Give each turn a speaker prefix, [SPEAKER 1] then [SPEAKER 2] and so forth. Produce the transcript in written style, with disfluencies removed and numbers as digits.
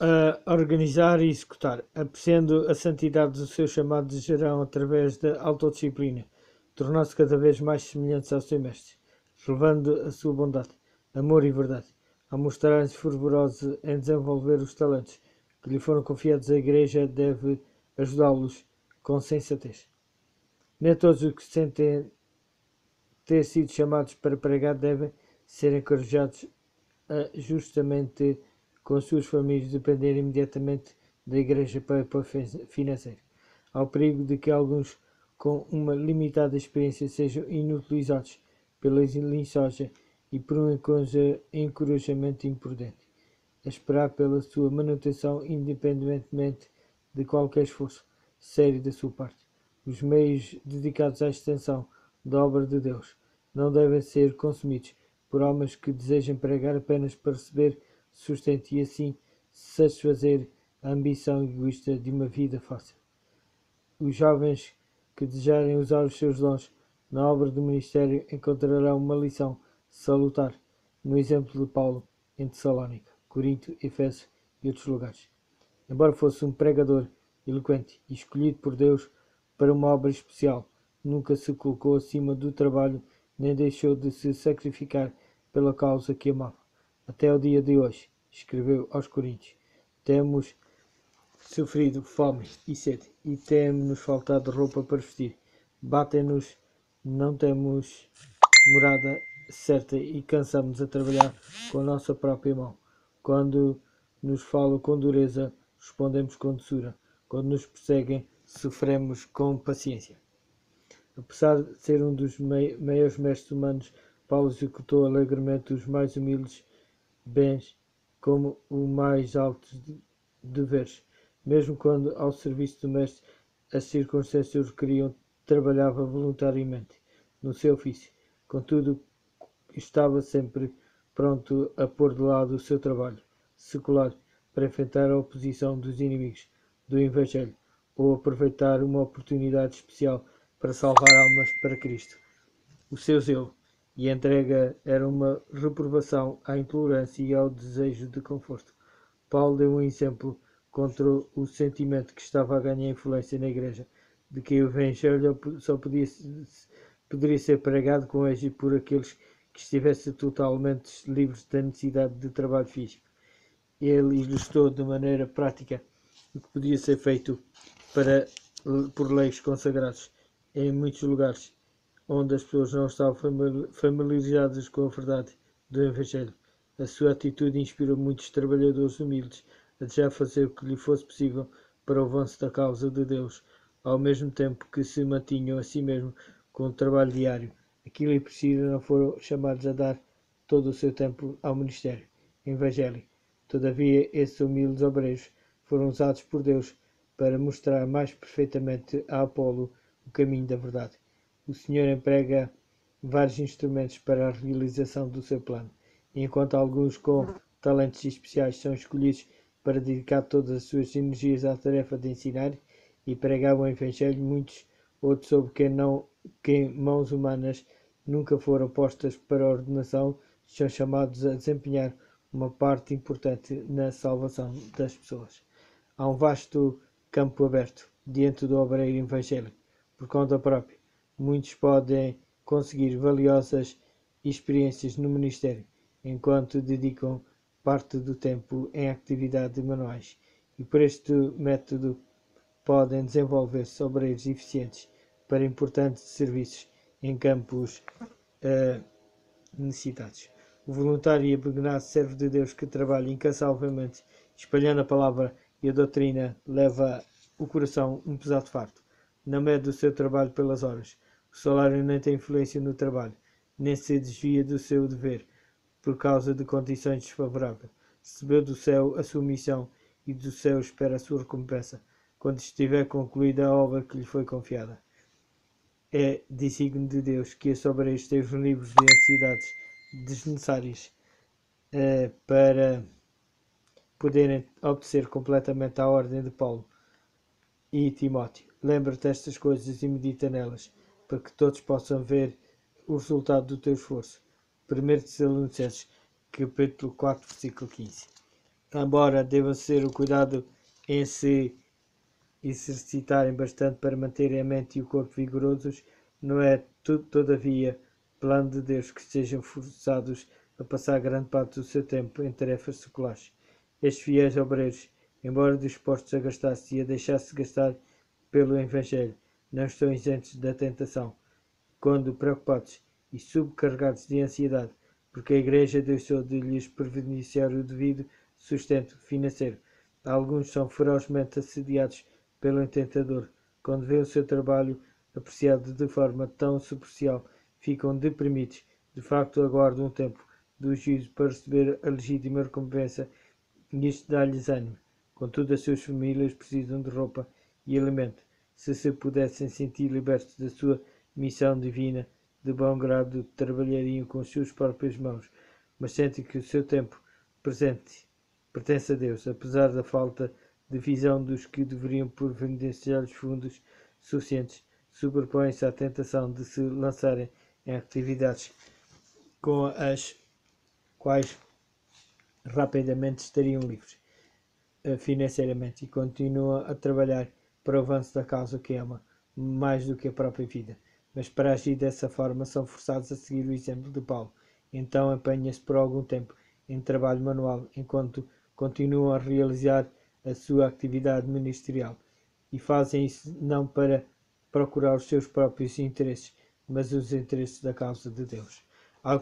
[SPEAKER 1] a organizar e executar, apreciando a santidade do seu chamado de gerão através da autodisciplina, tornando-se cada vez mais semelhantes ao seu mestre, revelando a sua bondade, amor e verdade, ao mostrarem-se fervorosos em desenvolver os talentos que lhe foram confiados. A Igreja deve ajudá-los com sensatez. Nem todos os que sentem ter sido chamados para pregar devem ser encorajados a justamente com suas famílias depender imediatamente da Igreja para apoio financeiro. Há o perigo de que alguns com uma limitada experiência sejam inutilizados pela linçagem e por um encorajamento imprudente, a esperar pela sua manutenção independentemente de qualquer esforço sério da sua parte. Os meios dedicados à extensão da obra de Deus não devem ser consumidos por almas que desejem pregar apenas para receber sustento e assim satisfazer a ambição egoísta de uma vida fácil. Os jovens que desejarem usar os seus dons na obra do ministério encontrarão uma lição salutar no exemplo de Paulo em Tessalónica, Corinto, Efésios e outros lugares. Embora fosse um pregador eloquente e escolhido por Deus para uma obra especial, nunca se colocou acima do trabalho nem deixou de se sacrificar pela causa que amava. Até o dia de hoje, escreveu aos Coríntios, temos sofrido fome e sede, e tem-nos faltado roupa para vestir. Batem-nos, não temos morada certa e cansamos a trabalhar com a nossa própria mão. Quando nos falam com dureza, respondemos com doçura. Quando nos perseguem, sofremos com paciência. Apesar de ser um dos maiores mestres humanos, Paulo executou alegremente os mais humildes bens como o mais altos deveres. Mesmo quando, ao serviço do mestre, as circunstâncias o requeriam, trabalhava voluntariamente no seu ofício. Contudo, estava sempre pronto a pôr de lado o seu trabalho secular para enfrentar a oposição dos inimigos do Evangelho ou aproveitar uma oportunidade especial para salvar almas para Cristo. O seu zelo e entrega era uma reprovação à intolerância e ao desejo de conforto. Paulo deu um exemplo contra o sentimento que estava a ganhar influência na Igreja, de que o Evangelho só poderia ser pregado com êxito por aqueles que estivessem totalmente livres da necessidade de trabalho físico. Ele ilustrou de maneira prática o que podia ser feito por leis consagrados em muitos lugares onde as pessoas não estavam familiarizadas com a verdade do Evangelho. A sua atitude inspirou muitos trabalhadores humildes a desejar fazer o que lhe fosse possível para o avanço da causa de Deus, ao mesmo tempo que se mantinham a si mesmo com o trabalho diário. Aquilo e Priscila não foram chamados a dar todo o seu tempo ao ministério evangélico. Todavia, esses humildes obreiros foram usados por Deus para mostrar mais perfeitamente a Apolo o caminho da verdade. O Senhor emprega vários instrumentos para a realização do seu plano, e enquanto alguns com talentos especiais são escolhidos para dedicar todas as suas energias à tarefa de ensinar e pregar o Evangelho, muitos outros sobre quem mãos humanas nunca foram postas para a ordenação são chamados a desempenhar uma parte importante na salvação das pessoas. Há um vasto campo aberto diante do obreiro evangélico, por conta própria. Muitos podem conseguir valiosas experiências no ministério, enquanto dedicam parte do tempo em atividades manuais, e por este método podem desenvolver-se obreiros eficientes para importantes serviços em campos necessitados. O voluntário e abnegado servo de Deus que trabalha incansavelmente espalhando a palavra e a doutrina leva o coração um pesado fardo. Não mede o seu trabalho pelas horas. O salário nem tem influência no trabalho, nem se desvia do seu dever por causa de condições desfavoráveis. Recebeu do céu a sua missão e do céu espera a sua recompensa quando estiver concluída a obra que lhe foi confiada. É desígnio de Deus que esses obreiros estejam livres de necessidades desnecessárias para poderem obedecer completamente à ordem de Paulo e Timóteo. Lembra-te destas coisas e medita nelas, para que todos possam ver o resultado do teu esforço. 1 Tessalonicenses, capítulo 4, versículo 15. embora deva ser o cuidado em se exercitarem bastante para manterem a mente e o corpo vigorosos, não é, todavia, plano de Deus que sejam forçados a passar grande parte do seu tempo em tarefas seculares. Estes fiéis obreiros, embora dispostos a gastar-se e a deixar-se gastar pelo Evangelho, não estão isentos da tentação, quando preocupados e subcarregados de ansiedade, porque a Igreja deixou de lhes providenciar o devido sustento financeiro. Alguns são ferozmente assediados pelo tentador. Quando vêem o seu trabalho apreciado de forma tão superficial, ficam deprimidos. De facto, aguardam um tempo do juízo para receber a legítima recompensa, e isto dá-lhes ânimo. Contudo, as suas famílias precisam de roupa e alimento. Se pudessem sentir libertos da sua missão divina, de bom grado trabalhariam com as suas próprias mãos, mas sentem que o seu tempo presente pertence a Deus, apesar da falta de visão dos que deveriam providenciar os fundos suficientes, sobrepõem-se à tentação de se lançarem em atividades com as quais rapidamente estariam livres financeiramente e continuam a trabalhar para o avanço da causa que ama mais do que a própria vida. Mas para agir dessa forma são forçados a seguir o exemplo de Paulo. Então empenham-se por algum tempo em trabalho manual, enquanto continuam a realizar a sua atividade ministerial. E fazem isso não para procurar os seus próprios interesses, mas os interesses da causa de Deus.